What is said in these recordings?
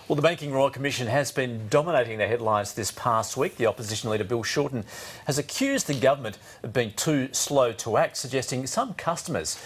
Well, the Banking Royal Commission has been dominating the headlines this past week. The opposition leader Bill Shorten has accused the government of being too slow to act, suggesting some customers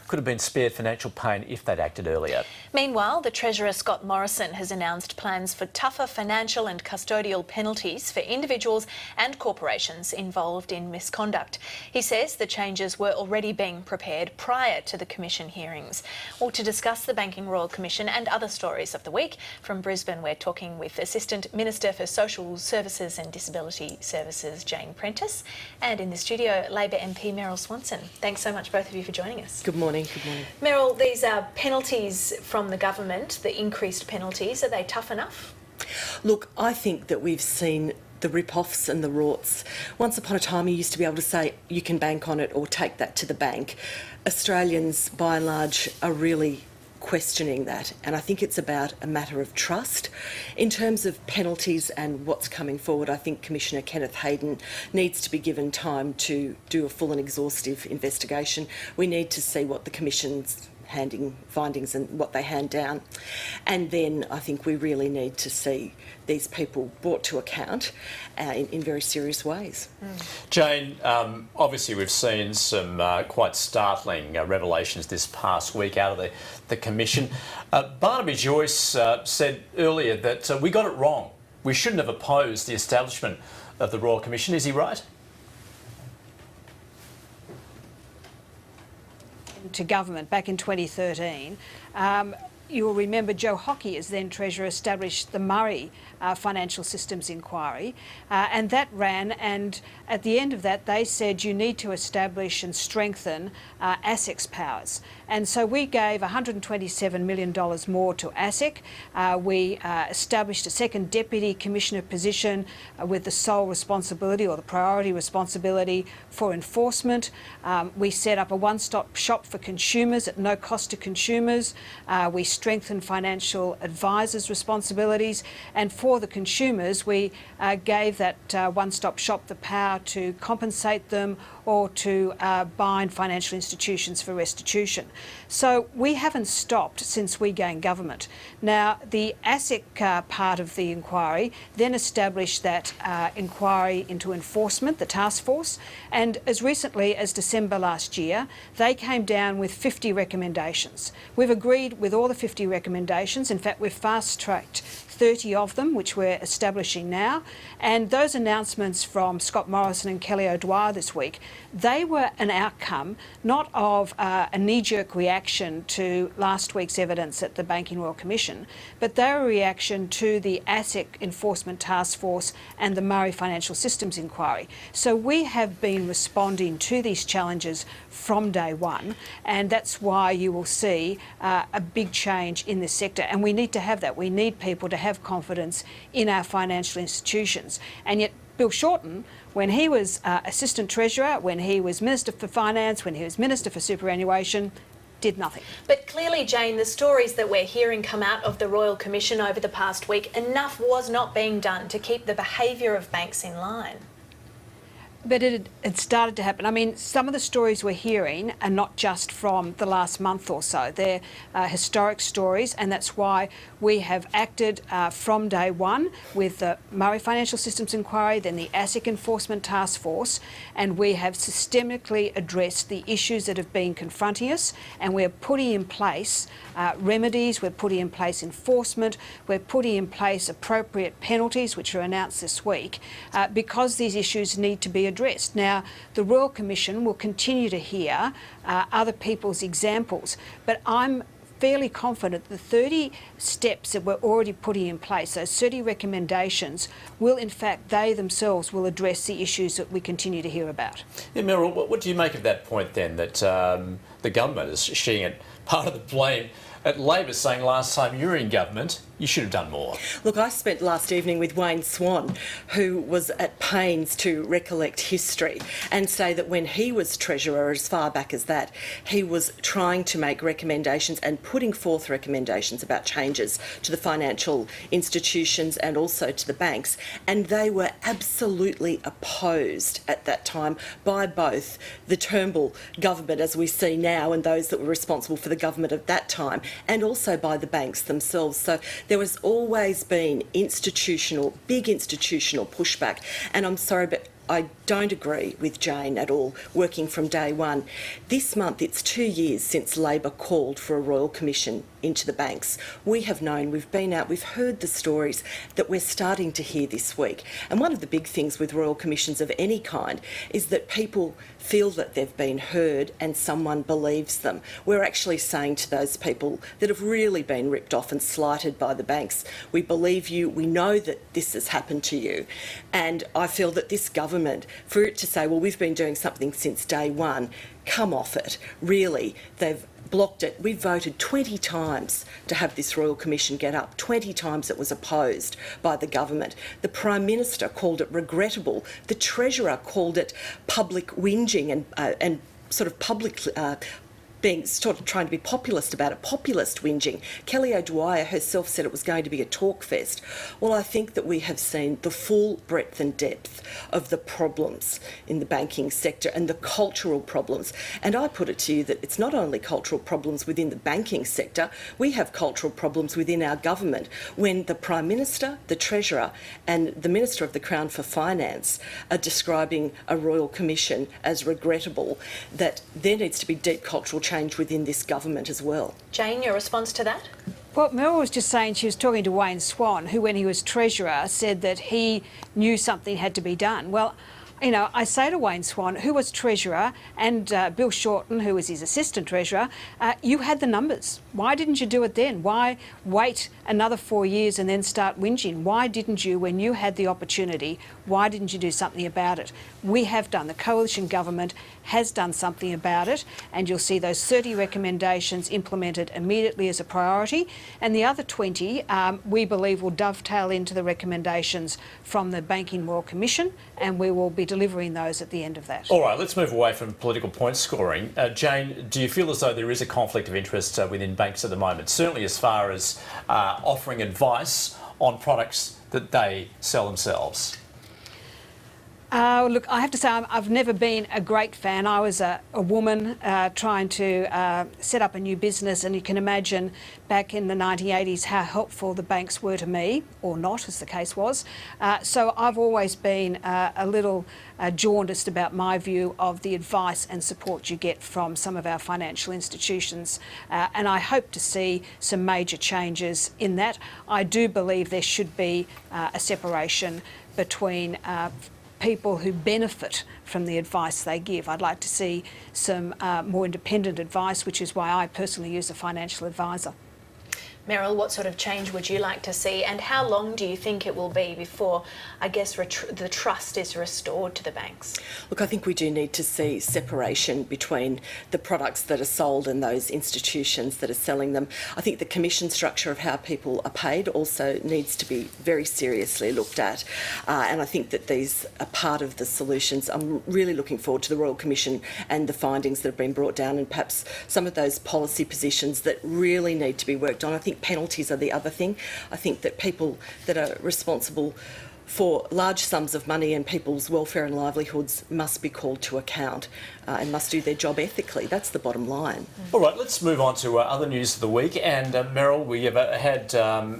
could have been spared financial pain if they'd acted earlier. Meanwhile, the Treasurer Scott Morrison has announced plans for tougher financial and custodial penalties for individuals and corporations involved in misconduct. He says the changes were already being prepared prior to the Commission hearings. Well, to discuss the Banking Royal Commission and other stories of the week, from Brisbane we're talking with Assistant Minister for Social Services and Disability Services Jane Prentice, and in the studio Labor MP Meryl Swanson. Thanks so much both of you for joining us. Good morning. Good morning. Meryl, these are penalties from the government, the increased penalties. Are they tough enough? Look, I think that we've seen the rip-offs and the rorts. Once upon a time you used to be able to say you can bank on it or take that to the bank. Australians, by and large, are really questioning that, and I think it's about a matter of trust. In terms of penalties and what's coming forward, I think Commissioner Kenneth Hayden needs to be given time to do a full and exhaustive investigation. We need to see what the Commission's findings and what they hand down, and then I think we really need to see these people brought to account in very serious ways. Jane, obviously we've seen some quite startling revelations this past week out of the Commission. Barnaby Joyce said earlier that we got it wrong. We shouldn't have opposed the establishment of the Royal Commission. Is he right? To government back in 2013, you will remember Joe Hockey, as then Treasurer, established the Murray Financial Systems Inquiry, and that ran, and at the end of that they said you need to establish and strengthen ASIC's powers. And so we gave $127 million more to ASIC. We established a second Deputy Commissioner position with the sole responsibility, or the priority responsibility, for enforcement. We set up a one-stop shop for consumers at no cost to consumers. We strengthened financial advisors' responsibilities, and for the consumers we gave that one-stop shop the power to compensate them or to bind financial institutions for restitution. So we haven't stopped since we gained government. Now, the ASIC part of the inquiry then established that inquiry into enforcement, the task force, and as recently as December last year, they came down with 50 recommendations. We've agreed with all the 50 recommendations. In fact, we've fast-tracked 30 of them, which we're establishing now. And those announcements from Scott Morrison and Kelly O'Dwyer this week, they were an outcome not of a knee-jerk reaction to last week's evidence at the Banking Royal Commission, but they were a reaction to the ASIC Enforcement Task Force and the Murray Financial Systems Inquiry. So we have been responding to these challenges from day one, and that's why you will see a big change in this sector. And we need to have that. We need people to have confidence in our financial institutions. And yet Bill Shorten, when he was Assistant Treasurer, when he was Minister for Finance, when he was Minister for Superannuation, did nothing. But clearly, Jane, the stories that we're hearing come out of the Royal Commission over the past week, enough was not being done to keep the behaviour of banks in line. But it started to happen. I mean, some of the stories we're hearing are not just from the last month or so. They're historic stories, and that's why we have acted from day one with the Murray Financial Systems Inquiry, then the ASIC Enforcement Task Force, and we have systemically addressed the issues that have been confronting us, and we're putting in place remedies, we're putting in place enforcement, we're putting in place appropriate penalties, which are announced this week, because these issues need to be addressed. Now, the Royal Commission will continue to hear other people's examples, but I'm fairly confident the 30 steps that we're already putting in place, those 30 recommendations, will in fact, they themselves will address the issues that we continue to hear about. Yeah, Meryl, what do you make of that point then, that the government is shedding it part of the blame at Labor, saying last time you were in government you should have done more? Look, I spent last evening with Wayne Swan, who was at pains to recollect history and say that when he was Treasurer, as far back as that, he was trying to make recommendations and putting forth recommendations about changes to the financial institutions and also to the banks, and they were absolutely opposed at that time by both the Turnbull government, as we see now, and those that were responsible for the government at that time, and also by the banks themselves. So There has always been big institutional pushback, and I'm sorry, but I don't agree with Jane at all, working from day one. This month, it's 2 years since Labor called for a Royal Commission into the banks. We have known, we've been out, we've heard the stories that we're starting to hear this week. And one of the big things with Royal Commissions of any kind is that people feel that they've been heard and someone believes them. We're actually saying to those people that have really been ripped off and slighted by the banks, we believe you, we know that this has happened to you. And I feel that this government, for it to say, well, we've been doing something since day one, come off it. Really, they've blocked it. We voted 20 times to have this Royal Commission get up. 20 times it was opposed by the government. The Prime Minister called it regrettable. The Treasurer called it public whinging and sort of public being sort of trying to be populist about it, populist whinging. Kelly O'Dwyer herself said it was going to be a talk fest. Well, I think that we have seen the full breadth and depth of the problems in the banking sector and the cultural problems. And I put it to you that it's not only cultural problems within the banking sector, we have cultural problems within our government when the Prime Minister, the Treasurer and the Minister of the Crown for Finance are describing a Royal Commission as regrettable, that there needs to be deep cultural change within this government as well. Jane, your response to that? Well, Meryl was just saying she was talking to Wayne Swan, who, when he was Treasurer, said that he knew something had to be done. Well, you know, I say to Wayne Swan, who was Treasurer, and Bill Shorten, who was his Assistant Treasurer, you had the numbers. Why didn't you do it then? Why wait another 4 years and then start whinging? Why didn't you, when you had the opportunity, why didn't you do something about it? We have done. The coalition government has done something about it, and you'll see those 30 recommendations implemented immediately as a priority, and the other 20 we believe will dovetail into the recommendations from the Banking Royal Commission, and we will be delivering those at the end of that. All right, let's move away from political point scoring. Jane, do you feel as though there is a conflict of interest within banks at the moment, certainly as far as offering advice on products that they sell themselves? Look, I have to say I've never been a great fan. I was a woman trying to set up a new business, and you can imagine back in the 1980s how helpful the banks were to me, or not, as the case was. So I've always been a little jaundiced about my view of the advice and support you get from some of our financial institutions. And I hope to see some major changes in that. I do believe there should be a separation between people who benefit from the advice they give. I'd like to see some more independent advice, which is why I personally use a financial advisor. Meryl, what sort of change would you like to see, and how long do you think it will be before, I guess, the trust is restored to the banks? Look, I think we do need to see separation between the products that are sold and those institutions that are selling them. I think the commission structure of how people are paid also needs to be very seriously looked at, and I think that these are part of the solutions. I'm really looking forward to the Royal Commission and the findings that have been brought down, and perhaps some of those policy positions that really need to be worked on. I think penalties are the other thing. I think that people that are responsible for large sums of money and people's welfare and livelihoods must be called to account and must do their job ethically. That's the bottom line. All right, let's move on to other news of the week. And Meryl, we have had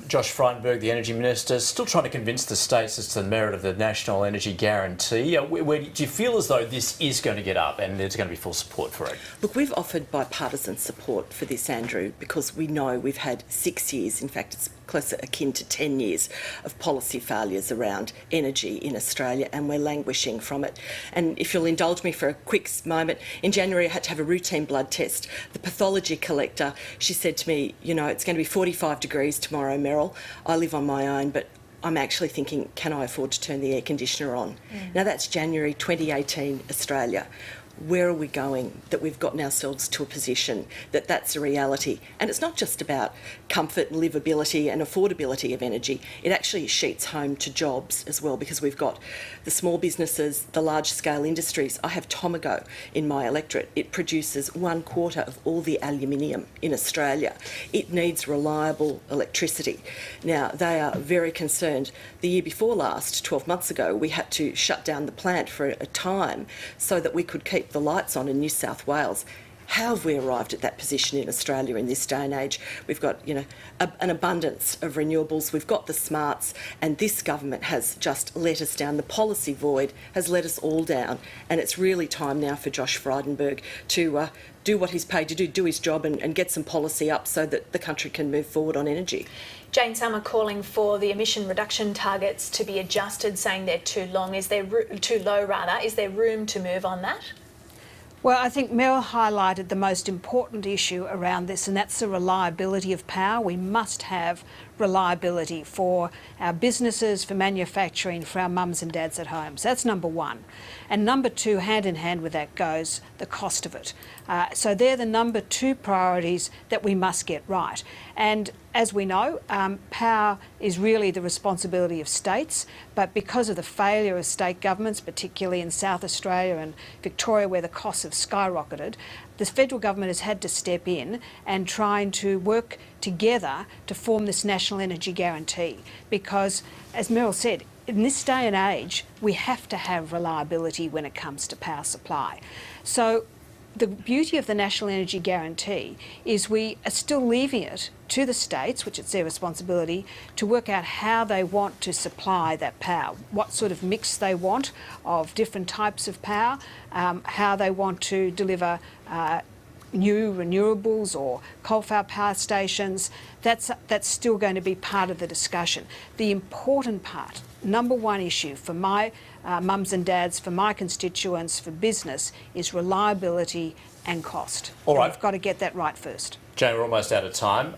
Josh Frydenberg, the Energy Minister, still trying to convince the states as to the merit of the National Energy Guarantee. Where do you feel as though this is going to get up and there's going to be full support for it? Look, we've offered bipartisan support for this, Andrew, because we know we've had 6 years, in fact it's closer akin to 10 years of policy failures around energy in Australia, and we're languishing from it. And if you'll indulge me for a quick moment, in January I had to have a routine blood test. The pathology collector, she said to me, you know, it's going to be 45 degrees tomorrow, Meryl. I live on my own, but I'm actually thinking, can I afford to turn the air conditioner on? Now that's January 2018 Australia. Where are we going that we've gotten ourselves to a position that that's a reality? And it's not just about comfort and livability and affordability of energy. It actually sheets home to jobs as well, because we've got the small businesses, the large-scale industries. I have Tomago in my electorate. It produces 1/4 of all the aluminium in Australia. It needs reliable electricity. Now, they are very concerned. The year before last, 12 months ago, we had to shut down the plant for a time so that we could keep the lights on in New South Wales. how have we arrived at that position in Australia in this day and age? We've got, you know, an abundance of renewables. We've got the smarts, and this government has just let us down. The policy void has let us all down, and it's really time now for Josh Frydenberg to do what he's paid to do his job and get some policy up so that the country can move forward on energy. Jane Summer calling for the emission reduction targets to be adjusted, saying they're too long. Is there too low rather? Is there room to move on that? Well, I think Meryl highlighted the most important issue around this, and that's the reliability of power. We must have reliability for our businesses, for manufacturing, for our mums and dads at home. So that's number one. And number two, hand in hand with that goes the cost of it. So they're the number two priorities that we must get right. And as we know, power is really the responsibility of states, but because of the failure of state governments, particularly in South Australia and Victoria where the costs have skyrocketed, the federal government has had to step in and trying to work together to form this National Energy Guarantee. Because, as Meryl said, in this day and age, we have to have reliability when it comes to power supply. So the beauty of the National Energy Guarantee is we are still leaving it to the states, which it's their responsibility, to work out how they want to supply that power, what sort of mix they want of different types of power, how they want to deliver new renewables or coal-fired power stations. That's still going to be part of the discussion. The important part, number one issue for my mums and dads, for my constituents, for business, is reliability and cost. All right. And we've got to get that right first. Jane, we're almost out of time.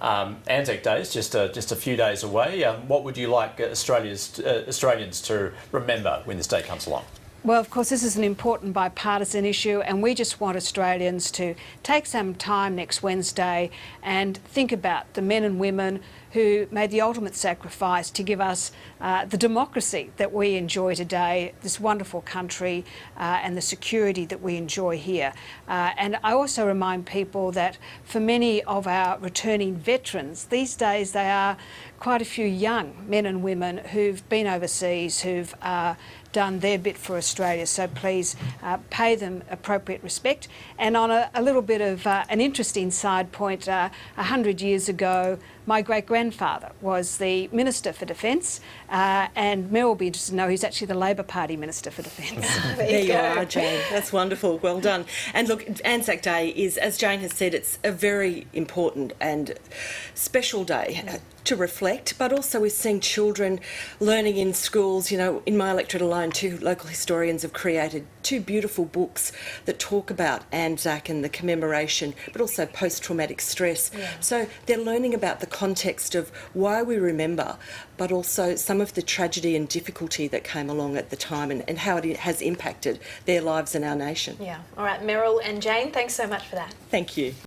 Anzac Day is just a few days away. What would you like Australians to remember when this day comes along? Well, of course, this is an important bipartisan issue, and we just want Australians to take some time next Wednesday and think about the men and women who made the ultimate sacrifice to give us the democracy that we enjoy today, this wonderful country, and the security that we enjoy here. And I also remind people that for many of our returning veterans, these days they are quite a few young men and women who've been overseas, who've done their bit for Australia, so please pay them appropriate respect. And on a little bit of an interesting side point, 100 years ago, my great-grandfather was the Minister for Defence, and Mel will be interested to know he's actually the Labor Party Minister for Defence. There you are, Jane. That's wonderful. Well done. And look, Anzac Day is, as Jane has said, it's a very important and special day to reflect, but also we're seeing children learning in schools. You know, in my electorate alone, 2 local historians have created 2 beautiful books that talk about Anzac and the commemoration, but also post-traumatic stress. Yeah. So they're learning about the context of why we remember, but also some of the tragedy and difficulty that came along at the time and how it has impacted their lives and our nation. Yeah. All right, Meryl and Jane, thanks so much for that. Thank you.